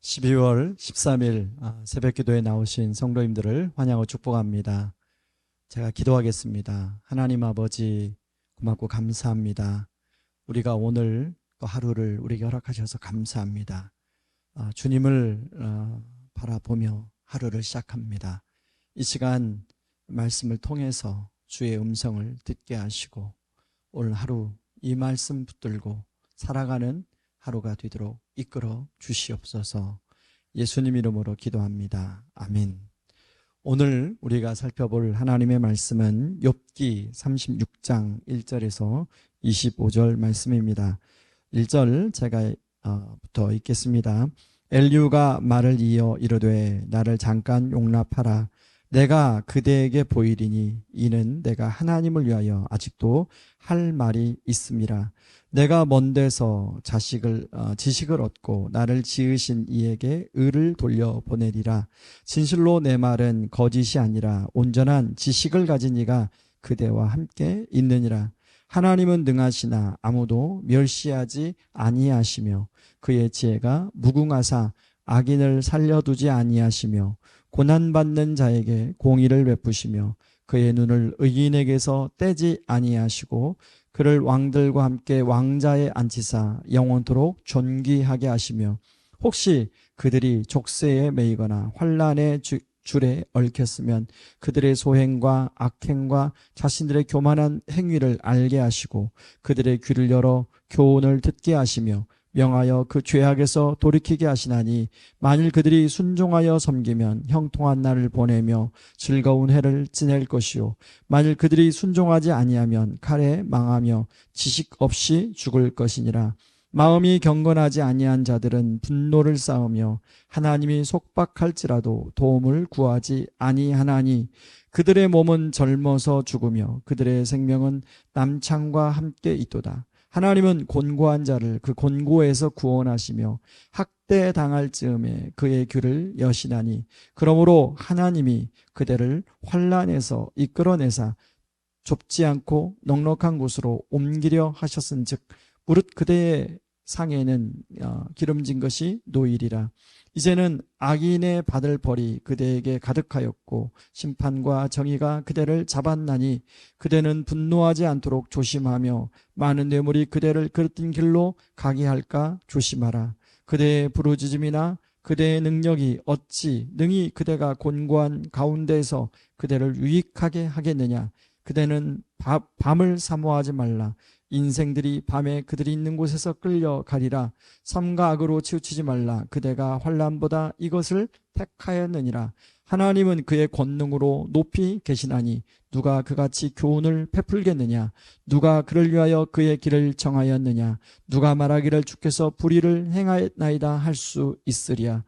12월 13일 새벽 기도에 나오신 성도님들을 환영하고 축복합니다. 제가 기도하겠습니다. 하나님 아버지 고맙고 감사합니다. 우리가 오늘 또 하루를 우리에게 허락하셔서 감사합니다. 주님을 바라보며 하루를 시작합니다. 이 시간 말씀을 통해서 주의 음성을 듣게 하시고 오늘 하루 이 말씀 붙들고 살아가는 하루가 되도록 이끌어 주시옵소서. 예수님 이름으로 기도합니다. 아멘. 오늘 우리가 살펴볼 하나님의 말씀은 욥기 36장 1절에서 25절 말씀입니다. 1절 제가 부터 읽겠습니다. 엘리후가 말을 이어 이르되 나를 잠깐 용납하라. 내가 그대에게 보이리니 이는 내가 하나님을 위하여 아직도 할 말이 있음이라. 내가 먼 데서 지식을 얻고 나를 지으신 이에게 의를 돌려보내리라. 진실로 내 말은 거짓이 아니라 온전한 지식을 가진 이가 그대와 함께 있느니라. 하나님은 능하시나 아무도 멸시하지 아니하시며 그의 지혜가 무궁하사 악인을 살려두지 아니하시며 고난받는 자에게 공의를 베푸시며 그의 눈을 의인에게서 떼지 아니하시고 그를 왕들과 함께 왕자에 앉히사 영원토록 존귀하게 하시며 혹시 그들이 족쇄에 매이거나 환난의 줄에 얽혔으면 그들의 소행과 악행과 자신들의 교만한 행위를 알게 하시고 그들의 귀를 열어 교훈을 듣게 하시며 명하여 그 죄악에서 돌이키게 하시나니 만일 그들이 순종하여 섬기면 형통한 날을 보내며 즐거운 해를 지낼 것이요 만일 그들이 순종하지 아니하면 칼에 망하며 지식 없이 죽을 것이니라. 마음이 경건하지 아니한 자들은 분노를 쌓으며 하나님이 속박할지라도 도움을 구하지 아니하나니 그들의 몸은 젊어서 죽으며 그들의 생명은 남창과 함께 있도다. 하나님은 곤고한 자를 그 곤고에서 구원하시며 학대당할 즈음에 그의 귀를 여시나니 그러므로 하나님이 그대를 환난에서 이끌어내사 좁지 않고 넉넉한 곳으로 옮기려 하셨은즉 무릇 그대의 상에는 기름진 것이 놓이리라. 이제는 악인의 받을 벌이 그대에게 가득하였고 심판과 정의가 그대를 잡았나니 그대는 분노하지 않도록 조심하며 많은 뇌물이 그대를 그릇된 길로 가게 할까 조심하라. 그대의 부르짖음이나 그대의 능력이 어찌 능히 그대가 곤고한 가운데에서 그대를 유익하게 하겠느냐. 그대는 밤을 사모하지 말라. 인생들이 밤에 그들이 있는 곳에서 끌려가리라. 삼가 악으로 치우치지 말라. 그대가 환난보다 이것을 택하였느니라. 하나님은 그의 권능으로 높이 계시나니 누가 그같이 교훈을 베풀겠느냐. 누가 그를 위하여 그의 길을 정하였느냐. 누가 말하기를 주께서 불의를 행하였나이다 할 수 있으리야.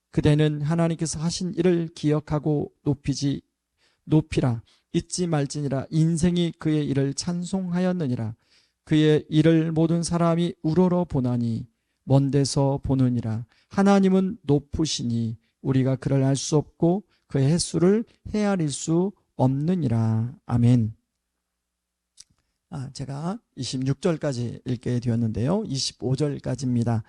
그대는 하나님께서 하신 일을 기억하고 높이라. 잊지 말지니라. 인생이 그의 일을 찬송하였느니라. 그의 일을 모든 사람이 우러러 보나니 먼 데서 보느니라. 하나님은 높으시니 우리가 그를 알 수 없고 그의 횟수를 헤아릴 수 없느니라. 아멘. 제가 26절까지 읽게 되었는데요. 25절까지입니다.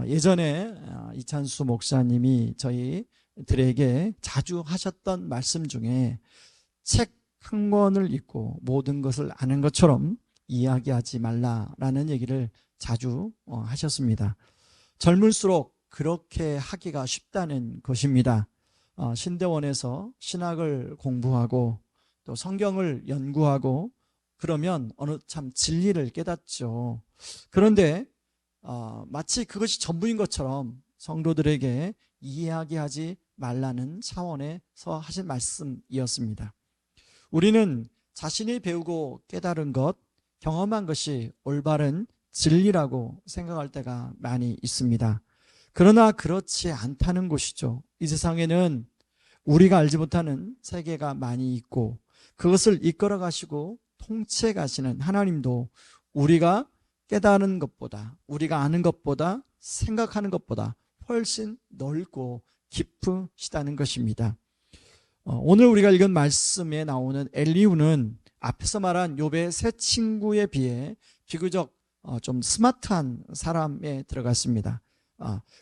예전에 이찬수 목사님이 저희들에게 자주 하셨던 말씀 중에 책 한 권을 읽고 모든 것을 아는 것처럼 이야기하지 말라라는 얘기를 자주 하셨습니다. 젊을수록 그렇게 하기가 쉽다는 것입니다. 신대원에서 신학을 공부하고 또 성경을 연구하고 그러면 어느 참 진리를 깨닫죠. 그런데 마치 그것이 전부인 것처럼 성도들에게 이야기하지 말라는 차원에서 하신 말씀이었습니다. 우리는 자신이 배우고 깨달은 것, 경험한 것이 올바른 진리라고 생각할 때가 많이 있습니다. 그러나 그렇지 않다는 것이죠. 이 세상에는 우리가 알지 못하는 세계가 많이 있고 그것을 이끌어 가시고 통치해 가시는 하나님도 우리가 깨달은 것보다, 우리가 아는 것보다, 생각하는 것보다 훨씬 넓고 깊으시다는 것입니다. 오늘 우리가 읽은 말씀에 나오는 엘리후는 앞에서 말한 욥의 세 친구에 비해 비교적 좀 스마트한 사람에 들어갔습니다.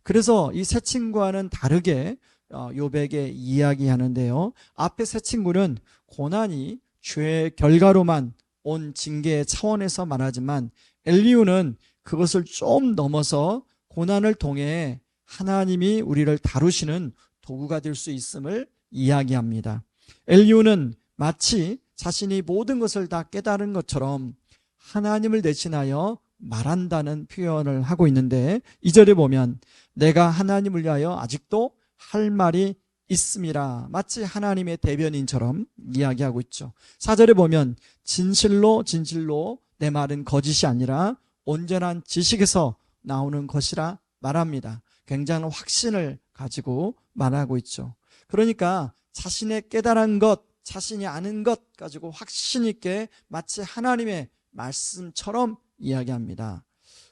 그래서 이 세 친구와는 다르게 욥에게 이야기하는데요. 앞에 세 친구는 고난이 죄의 결과로만 온 징계의 차원에서 말하지만 엘리후는 그것을 좀 넘어서 고난을 통해 하나님이 우리를 다루시는 도구가 될 수 있음을 이야기합니다. 엘리후는 마치 자신이 모든 것을 다 깨달은 것처럼 하나님을 대신하여 말한다는 표현을 하고 있는데 2절에 보면 내가 하나님을 위하여 아직도 할 말이 있음이라, 마치 하나님의 대변인처럼 이야기하고 있죠. 4절에 보면 진실로 진실로 내 말은 거짓이 아니라 온전한 지식에서 나오는 것이라 말합니다. 굉장한 확신을 가지고 말하고 있죠. 그러니까 자신의 깨달은 것, 자신이 아는 것 가지고 확신 있게 마치 하나님의 말씀처럼 이야기합니다.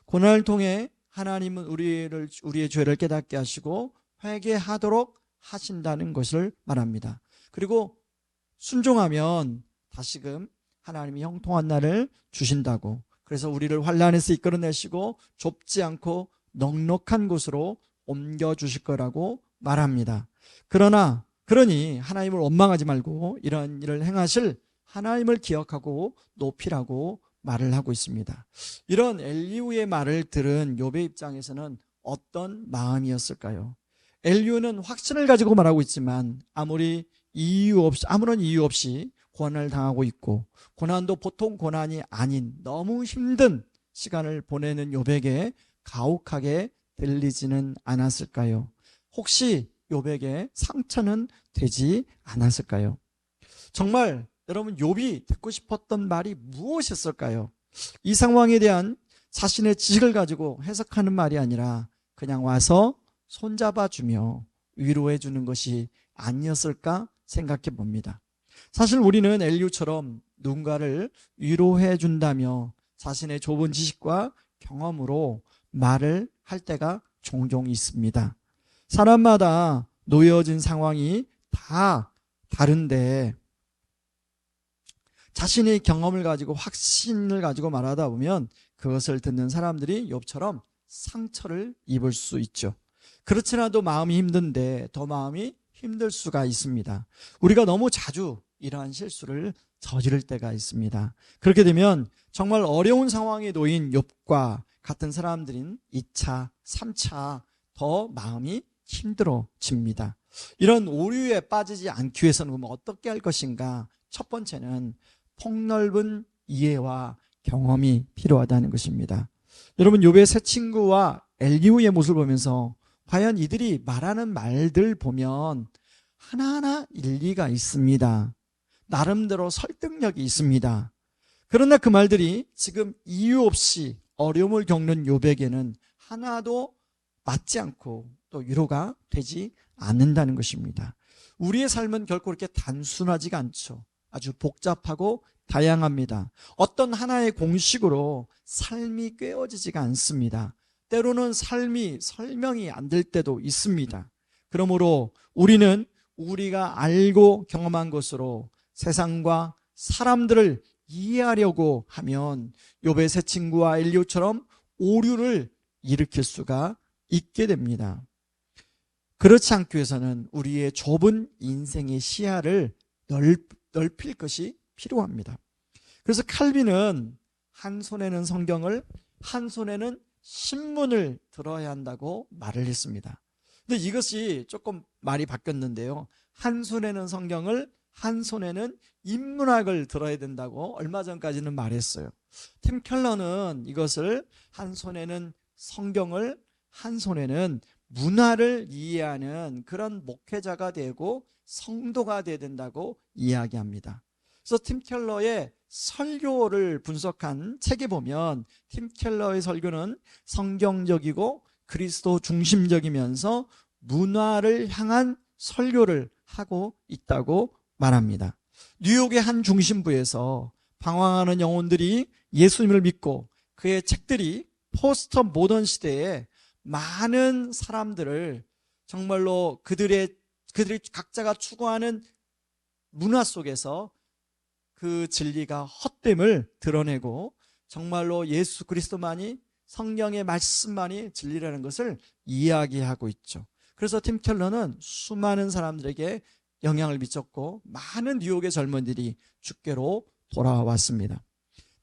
고난을 통해 하나님은 우리의 죄를 깨닫게 하시고 회개하도록 하신다는 것을 말합니다. 그리고 순종하면 다시금 하나님이 형통한 날을 주신다고, 그래서 우리를 환난에서 이끌어내시고 좁지 않고 넉넉한 곳으로 옮겨주실 거라고 말합니다. 그러니 하나님을 원망하지 말고 이런 일을 행하실 하나님을 기억하고 높이라고 말을 하고 있습니다. 이런 엘리후의 말을 들은 욥의 입장에서는 어떤 마음이었을까요? 엘리후는 확신을 가지고 말하고 있지만 아무런 이유 없이 고난을 당하고 있고, 고난도 보통 고난이 아닌 너무 힘든 시간을 보내는 욥에게 가혹하게 들리지는 않았을까요? 혹시 욥에게 상처는 되지 않았을까요? 정말 여러분, 욥이 듣고 싶었던 말이 무엇이었을까요? 이 상황에 대한 자신의 지식을 가지고 해석하는 말이 아니라 그냥 와서 손잡아 주며 위로해 주는 것이 아니었을까 생각해 봅니다. 사실 우리는 엘리후처럼 누군가를 위로해 준다며 자신의 좁은 지식과 경험으로 말을 할 때가 종종 있습니다. 사람마다 놓여진 상황이 다 다른데 자신의 경험을 가지고 확신을 가지고 말하다 보면 그것을 듣는 사람들이 욥처럼 상처를 입을 수 있죠. 그렇지 않아도 마음이 힘든데 더 마음이 힘들 수가 있습니다. 우리가 너무 자주 이러한 실수를 저지를 때가 있습니다. 그렇게 되면 정말 어려운 상황에 놓인 욥과 같은 사람들인 2차, 3차 더 마음이 힘들어집니다. 이런 오류에 빠지지 않기 위해서는 그럼 어떻게 할 것인가? 첫 번째는 폭넓은 이해와 경험이 필요하다는 것입니다. 여러분, 욥의 세 친구와 엘리후의 모습을 보면서 과연 이들이 말하는 말들 보면 하나하나 일리가 있습니다. 나름대로 설득력이 있습니다. 그러나 그 말들이 지금 이유 없이 어려움을 겪는 욥에게는 하나도 맞지 않고 또 위로가 되지 않는다는 것입니다. 우리의 삶은 결코 그렇게 단순하지가 않죠. 아주 복잡하고 다양합니다. 어떤 하나의 공식으로 삶이 꿰어지지가 않습니다. 때로는 삶이 설명이 안 될 때도 있습니다. 그러므로 우리는 우리가 알고 경험한 것으로 세상과 사람들을 이해하려고 하면 욥의 세 친구와 엘리후처럼 오류를 일으킬 수가 있게 됩니다. 그렇지 않기 위해서는 우리의 좁은 인생의 시야를 넓힐 것이 필요합니다. 그래서 칼빈은 한 손에는 성경을, 한 손에는 신문을 들어야 한다고 말을 했습니다. 근데 이것이 조금 말이 바뀌었는데요. 한 손에는 성경을, 한 손에는 인문학을 들어야 된다고 얼마 전까지는 말했어요. 팀 켈러는 이것을 한 손에는 성경을, 한 손에는 문화를 이해하는 그런 목회자가 되고 성도가 되어야 된다고 이야기합니다. 그래서 팀 켈러의 설교를 분석한 책에 보면 팀 켈러의 설교는 성경적이고 그리스도 중심적이면서 문화를 향한 설교를 하고 있다고 말합니다. 뉴욕의 한 중심부에서 방황하는 영혼들이 예수님을 믿고 그의 책들이 포스트 모던 시대에 많은 사람들을 정말로 그들이 각자가 추구하는 문화 속에서 그 진리가 헛됨을 드러내고 정말로 예수 그리스도만이 성경의 말씀만이 진리라는 것을 이야기하고 있죠. 그래서 팀 켈러는 수많은 사람들에게 영향을 미쳤고 많은 뉴욕의 젊은이들이 주께로 돌아왔습니다.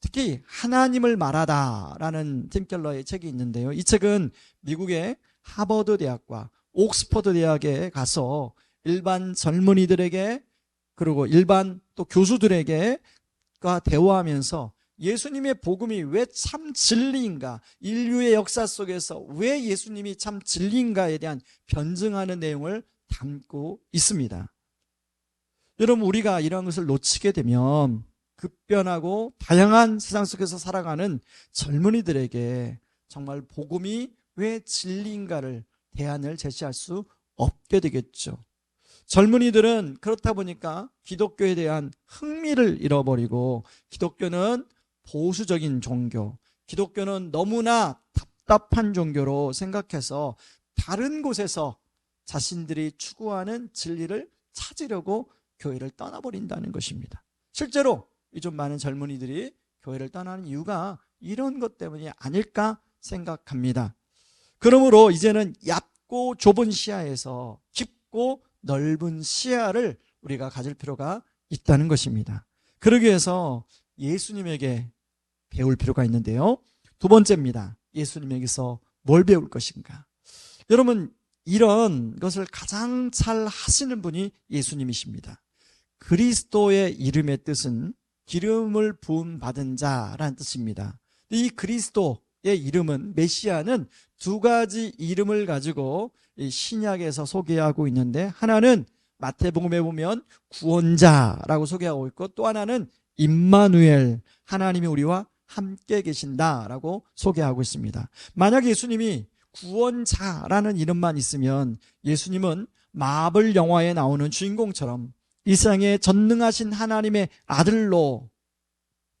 특히 하나님을 말하다라는 팀 켈러의 책이 있는데요. 이 책은 미국의 하버드 대학과 옥스퍼드 대학에 가서 일반 젊은이들에게 그리고 일반 또 교수들에게 대화하면서 예수님의 복음이 왜 참 진리인가, 인류의 역사 속에서 왜 예수님이 참 진리인가에 대한 변증하는 내용을 담고 있습니다. 여러분, 우리가 이런 것을 놓치게 되면 급변하고 다양한 세상 속에서 살아가는 젊은이들에게 정말 복음이 왜 진리인가를 대안을 제시할 수 없게 되겠죠. 젊은이들은 그렇다 보니까 기독교에 대한 흥미를 잃어버리고 기독교는 보수적인 종교, 기독교는 너무나 답답한 종교로 생각해서 다른 곳에서 자신들이 추구하는 진리를 찾으려고 교회를 떠나버린다는 것입니다. 실제로 요즘 많은 젊은이들이 교회를 떠나는 이유가 이런 것 때문이 아닐까 생각합니다. 그러므로 이제는 얕고 좁은 시야에서 깊고 넓은 시야를 우리가 가질 필요가 있다는 것입니다. 그러기 위해서 예수님에게 배울 필요가 있는데요. 두 번째입니다. 예수님에게서 뭘 배울 것인가? 여러분, 이런 것을 가장 잘 하시는 분이 예수님이십니다. 그리스도의 이름의 뜻은 기름을 부음 받은 자라는 뜻입니다. 이 그리스도의 이름은, 메시아는 두 가지 이름을 가지고 신약에서 소개하고 있는데, 하나는 마태복음에 보면 구원자라고 소개하고 있고, 또 하나는 임마누엘, 하나님이 우리와 함께 계신다라고 소개하고 있습니다. 만약 예수님이 구원자라는 이름만 있으면 예수님은 마블 영화에 나오는 주인공처럼 이 세상에 전능하신 하나님의 아들로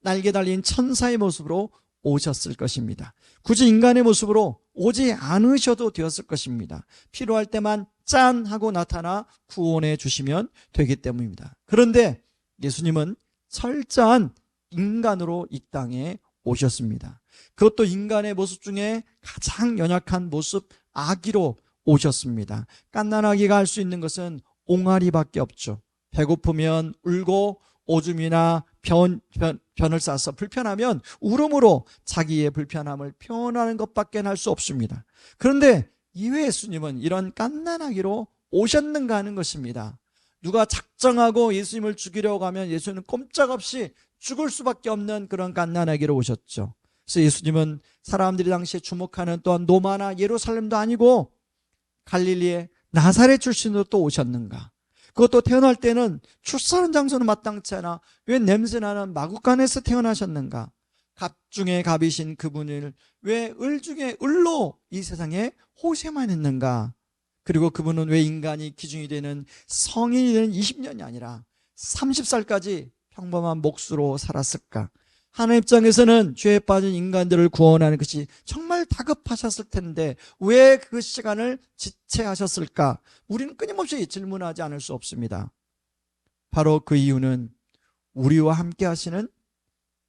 날개 달린 천사의 모습으로 오셨을 것입니다. 굳이 인간의 모습으로 오지 않으셔도 되었을 것입니다. 필요할 때만 짠 하고 나타나 구원해 주시면 되기 때문입니다. 그런데 예수님은 철저한 인간으로 이 땅에 오셨습니다. 그것도 인간의 모습 중에 가장 연약한 모습, 아기로 오셨습니다. 갓난아기가 할 수 있는 것은 옹알이밖에 없죠. 배고프면 울고 오줌이나 변을 싸서 불편하면 울음으로 자기의 불편함을 표현하는 것밖에 할 수 없습니다. 그런데 이 예수님은 이런 갓난아기로 오셨는가 하는 것입니다. 누가 작정하고 예수님을 죽이려고 하면 예수님은 꼼짝없이 죽을 수밖에 없는 그런 갓난아기로 오셨죠. 그래서 예수님은 사람들이 당시에 주목하는 또한 노마나 예루살렘도 아니고 갈릴리의 나사렛 출신으로 또 오셨는가? 그것도 태어날 때는 출산한 장소는 마땅치 않아 왜 냄새나는 마구간에서 태어나셨는가? 갑 중에 갑이신 그분을 왜 을 중에 을로 이 세상에 호세만 했는가? 그리고 그분은 왜 인간이 기준이 되는 성인이 되는 20년이 아니라 30살까지 평범한 몫으로 살았을까? 하나님 입장에서는 죄에 빠진 인간들을 구원하는 것이 정말 다급하셨을 텐데 왜 그 시간을 지체하셨을까? 우리는 끊임없이 질문하지 않을 수 없습니다. 바로 그 이유는 우리와 함께 하시는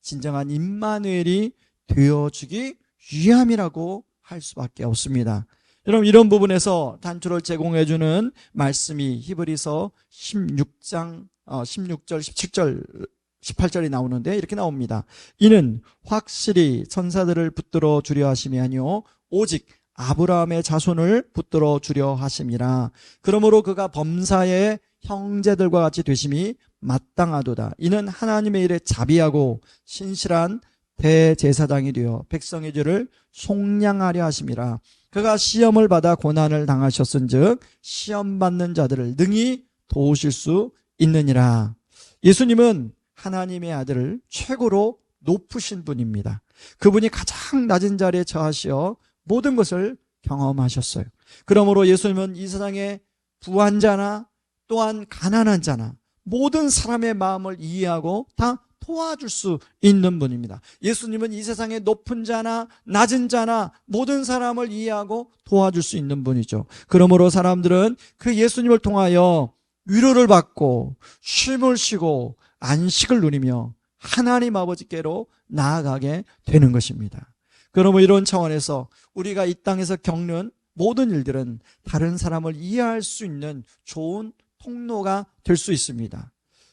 진정한 임마누엘이 되어주기 위함이라고 할 수밖에 없습니다. 여러분, 이런 부분에서 단초를 제공해주는 말씀이 히브리서 16장 16절, 17절, 18절이 나오는데 이렇게 나옵니다. 이는 확실히 천사들을 붙들어 주려 하심이 아니요 오직 아브라함의 자손을 붙들어 주려 하심이라. 그러므로 그가 범사의 형제들과 같이 되심이 마땅하도다. 이는 하나님의 일에 자비하고 신실한 대제사장이 되어 백성의 죄를 속량하려 하심이라. 그가 시험을 받아 고난을 당하셨은즉 시험 받는 자들을 능히 도우실 수 있느니라. 예수님은 하나님의 아들을 최고로 높으신 분입니다. 그분이 가장 낮은 자리에 처하시어 모든 것을 경험하셨어요. 그러므로 예수님은 이 세상에 부한 자나 또한 가난한 자나 모든 사람의 마음을 이해하고 다 도와줄 수 있는 분입니다. 예수님은 이 세상에 높은 자나 낮은 자나 모든 사람을 이해하고 도와줄 수 있는 분이죠. 그러므로 사람들은 그 예수님을 통하여 위로를 받고 쉼을 쉬고 안식을 누리며 하나님 아버지께로 나아가게 되는 것입니다. 그러므로 이런 차원에서 우리가 이 땅에서 겪는 모든 일들은 다른 사람을 이해할 수 있는 좋은 통로가 될 수 있습니다.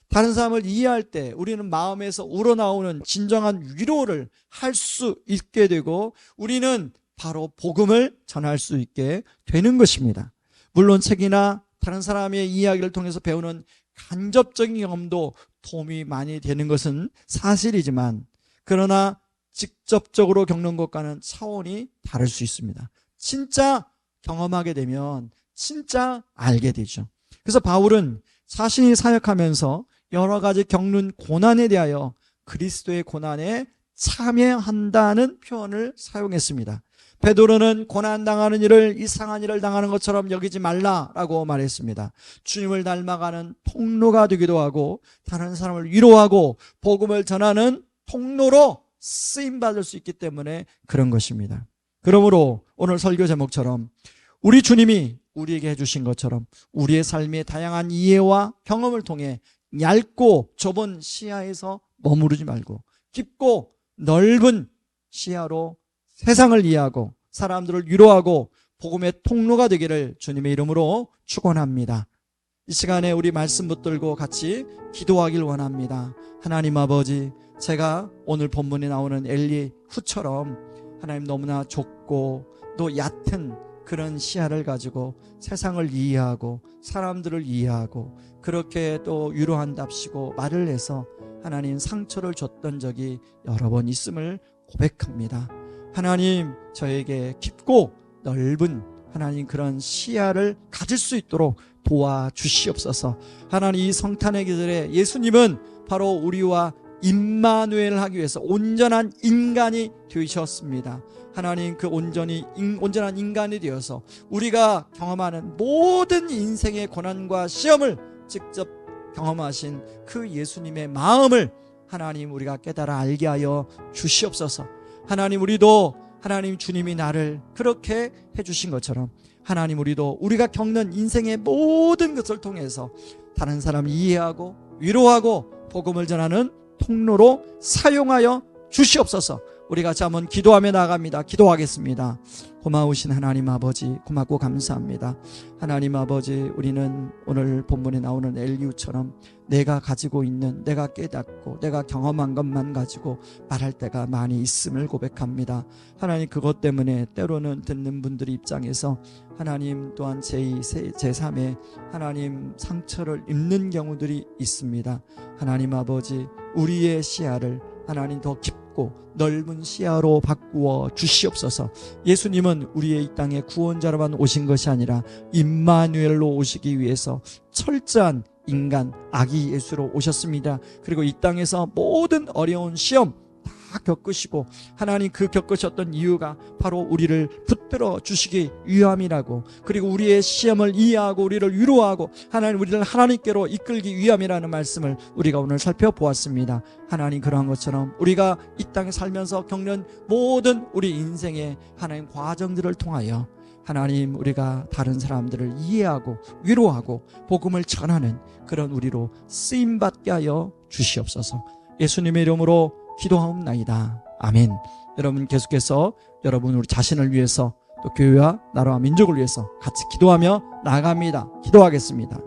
다른 사람을 이해할 때 우리는 마음에서 우러나오는 진정한 위로를 할 수 있게 되고 우리는 바로 복음을 전할 수 있게 되는 것입니다. 물론 책이나 다른 사람의 이야기를 통해서 배우는 간접적인 경험도 도움이 많이 되는 것은 사실이지만 그러나 직접적으로 겪는 것과는 차원이 다를 수 있습니다. 진짜 경험하게 되면 진짜 알게 되죠. 그래서 바울은 자신이 사역하면서 여러 가지 겪는 고난에 대하여 그리스도의 고난에 참여한다는 표현을 사용했습니다. 베드로는 고난당하는 일을 이상한 일을 당하는 것처럼 여기지 말라라고 말했습니다. 주님을 닮아가는 통로가 되기도 하고 다른 사람을 위로하고 복음을 전하는 통로로 쓰임받을 수 있기 때문에 그런 것입니다. 그러므로 오늘 설교 제목처럼 우리 주님이 우리에게 해주신 것처럼 우리의 삶의 다양한 이해와 경험을 통해 얇고 좁은 시야에서 머무르지 말고 깊고 넓은 시야로 세상을 이해하고 사람들을 위로하고 복음의 통로가 되기를 주님의 이름으로 축원합니다. 이 시간에 우리 말씀 붙들고 같이 기도하길 원합니다. 하나님 아버지, 제가 오늘 본문에 나오는 엘리후처럼 하나님 너무나 좁고 또 얕은 그런 시야를 가지고 세상을 이해하고 사람들을 이해하고 그렇게 또 위로한답시고 말을 해서 하나님 상처를 줬던 적이 여러 번 있음을 고백합니다. 하나님, 저에게 깊고 넓은 하나님 그런 시야를 가질 수 있도록 도와주시옵소서. 하나님, 이 성탄의 계절에 예수님은 바로 우리와 임마누엘 하기 위해서 온전한 인간이 되셨습니다. 하나님, 그 온전한 인간이 되어서 우리가 경험하는 모든 인생의 고난과 시험을 직접 경험하신 그 예수님의 마음을 하나님 우리가 깨달아 알게 하여 주시옵소서. 하나님, 우리도 하나님 주님이 나를 그렇게 해주신 것처럼 하나님 우리도 우리가 겪는 인생의 모든 것을 통해서 다른 사람을 이해하고 위로하고 복음을 전하는 통로로 사용하여 주시옵소서. 우리 같이 한번 기도하며 나아갑니다. 기도하겠습니다. 고마우신 하나님 아버지, 고맙고 감사합니다. 하나님 아버지, 우리는 오늘 본문에 나오는 엘리후처럼 내가 가지고 있는, 내가 깨닫고 내가 경험한 것만 가지고 말할 때가 많이 있음을 고백합니다. 하나님, 그것 때문에 때로는 듣는 분들 입장에서 하나님 또한 제2, 제3의 하나님 상처를 입는 경우들이 있습니다. 하나님 아버지, 우리의 시야를 하나님 더 깊고 넓은 시야로 바꾸어 주시옵소서. 예수님은 우리의 이 땅에 구원자로만 오신 것이 아니라 임마누엘로 오시기 위해서 철저한 인간 아기 예수로 오셨습니다. 그리고 이 땅에서 모든 어려운 시험 다 겪으시고 하나님 그 겪으셨던 이유가 바로 우리를 붙들어 주시기 위함이라고, 그리고 우리의 시험을 이해하고 우리를 위로하고 하나님 우리를 하나님께로 이끌기 위함이라는 말씀을 우리가 오늘 살펴보았습니다. 하나님, 그러한 것처럼 우리가 이 땅에 살면서 겪는 모든 우리 인생의 하나님 과정들을 통하여 하나님 우리가 다른 사람들을 이해하고 위로하고 복음을 전하는 그런 우리로 쓰임받게 하여 주시옵소서. 예수님의 이름으로 기도하옵나이다. 아멘. 여러분, 계속해서 여러분 우리 자신을 위해서 또 교회와 나라와 민족을 위해서 같이 기도하며 나아갑니다. 기도하겠습니다.